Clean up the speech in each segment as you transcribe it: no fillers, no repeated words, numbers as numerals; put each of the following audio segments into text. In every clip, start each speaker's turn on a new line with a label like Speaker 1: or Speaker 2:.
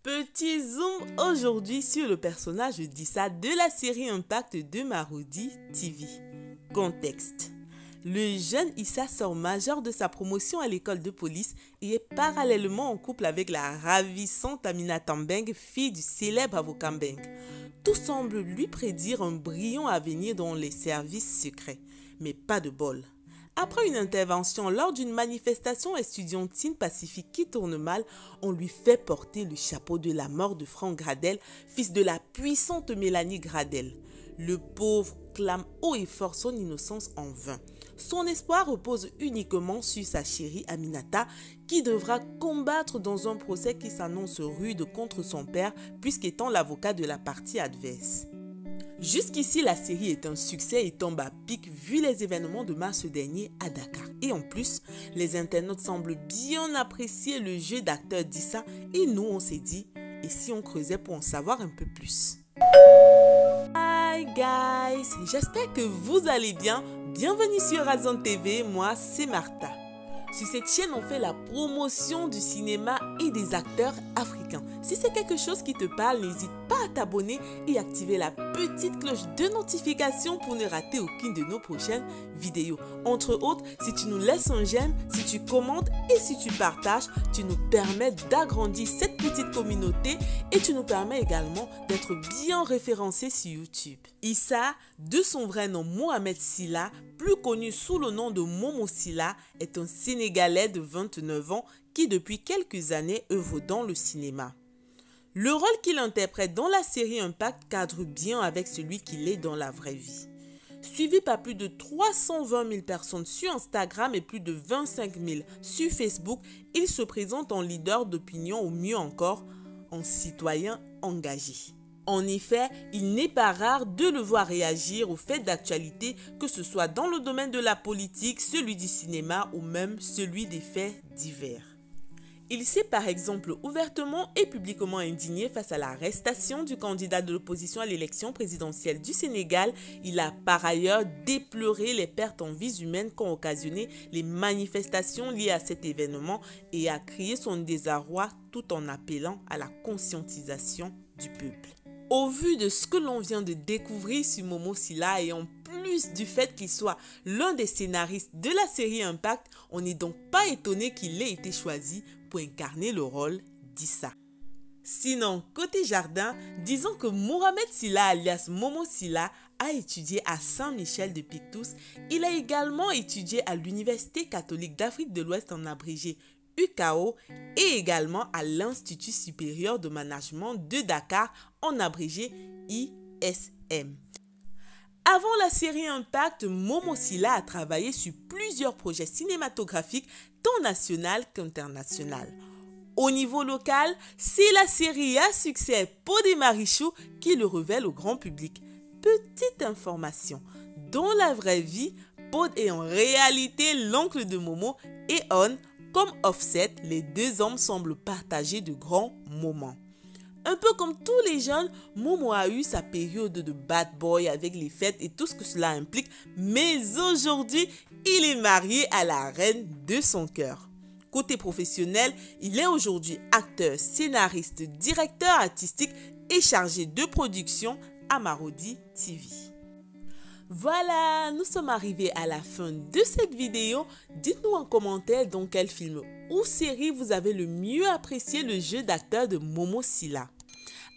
Speaker 1: Petit zoom aujourd'hui sur le personnage d'Issa de la série Impact de Marodi TV. Contexte. Le jeune Issa sort majeur de sa promotion à l'école de police et est parallèlement en couple avec la ravissante Aminata Mbengue, fille du célèbre avocat Mbengue. Tout semble lui prédire un brillant avenir dans les services secrets, mais pas de bol. Après une intervention lors d'une manifestation estudiantine pacifique qui tourne mal, on lui fait porter le chapeau de la mort de Franck Gradel, fils de la puissante Mélanie Gradel. Le pauvre clame haut et fort son innocence en vain. Son espoir repose uniquement sur sa chérie Aminata, qui devra combattre dans un procès qui s'annonce rude contre son père, puisqu'étant l'avocat de la partie adverse. Jusqu'ici, la série est un succès et tombe à pic vu les événements de mars dernier à Dakar. Et en plus, les internautes semblent bien apprécier le jeu d'acteur d'Issa et nous on s'est dit, et si on creusait pour en savoir un peu plus? Hi guys, j'espère que vous allez bien. Bienvenue sur Razon TV, moi c'est Martha. Sur cette chaîne, on fait la promotion du cinéma et des acteurs africains. Si c'est quelque chose qui te parle, n'hésite pas à t'abonner et activer la petite cloche de notification pour ne rater aucune de nos prochaines vidéos. Entre autres, si tu nous laisses un j'aime, si tu commentes et si tu partages, tu nous permets d'agrandir cette petite communauté et tu nous permets également d'être bien référencés sur YouTube. Issa, de son vrai nom Mohamed Sylla, plus connu sous le nom de Momo Sylla, est un Sénégalais de 29 ans qui depuis quelques années œuvre dans le cinéma. Le rôle qu'il interprète dans la série Impact cadre bien avec celui qu'il est dans la vraie vie. Suivi par plus de 320 000 personnes sur Instagram et plus de 25 000 sur Facebook, il se présente en leader d'opinion ou mieux encore, en citoyen engagé. En effet, il n'est pas rare de le voir réagir aux faits d'actualité, que ce soit dans le domaine de la politique, celui du cinéma ou même celui des faits divers. Il s'est par exemple ouvertement et publiquement indigné face à l'arrestation du candidat de l'opposition à l'élection présidentielle du Sénégal. Il a par ailleurs déploré les pertes en vies humaines qu'ont occasionné les manifestations liées à cet événement et a crié son désarroi tout en appelant à la conscientisation du peuple. Au vu de ce que l'on vient de découvrir sur Momo Sylla et en plus du fait qu'il soit l'un des scénaristes de la série Impact, on n'est donc pas étonné qu'il ait été choisi pour incarner le rôle d'Issa. Sinon, côté jardin, disons que Mohamed Sylla alias Momo Sylla a étudié à Saint-Michel de Picpus. Il a également étudié à l'Université catholique d'Afrique de l'Ouest en abrégé UCAO et également à l'Institut supérieur de management de Dakar en abrégé ISM. Avant la série Impact, Momo Sylla a travaillé sur plusieurs projets cinématographique tant national qu'international. Au niveau local, c'est la série à succès Pod et Marichou qui le révèle au grand public. Petite information, dans la vraie vie, Pod est en réalité l'oncle de Momo et On, comme Offset, les deux hommes semblent partager de grands moments. Un peu comme tous les jeunes, Momo a eu sa période de bad boy avec les fêtes et tout ce que cela implique, mais aujourd'hui, il est marié à la reine de son cœur. Côté professionnel, il est aujourd'hui acteur, scénariste, directeur artistique et chargé de production à Marodi TV. Voilà, nous sommes arrivés à la fin de cette vidéo. Dites-nous en commentaire dans quel film ou série vous avez le mieux apprécié le jeu d'acteur de Momo Sylla.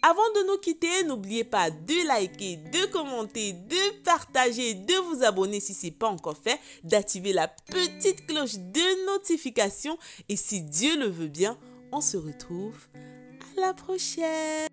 Speaker 1: Avant de nous quitter, n'oubliez pas de liker, de commenter, de partager, de vous abonner si ce n'est pas encore fait, d'activer la petite cloche de notification et si Dieu le veut bien, on se retrouve à la prochaine.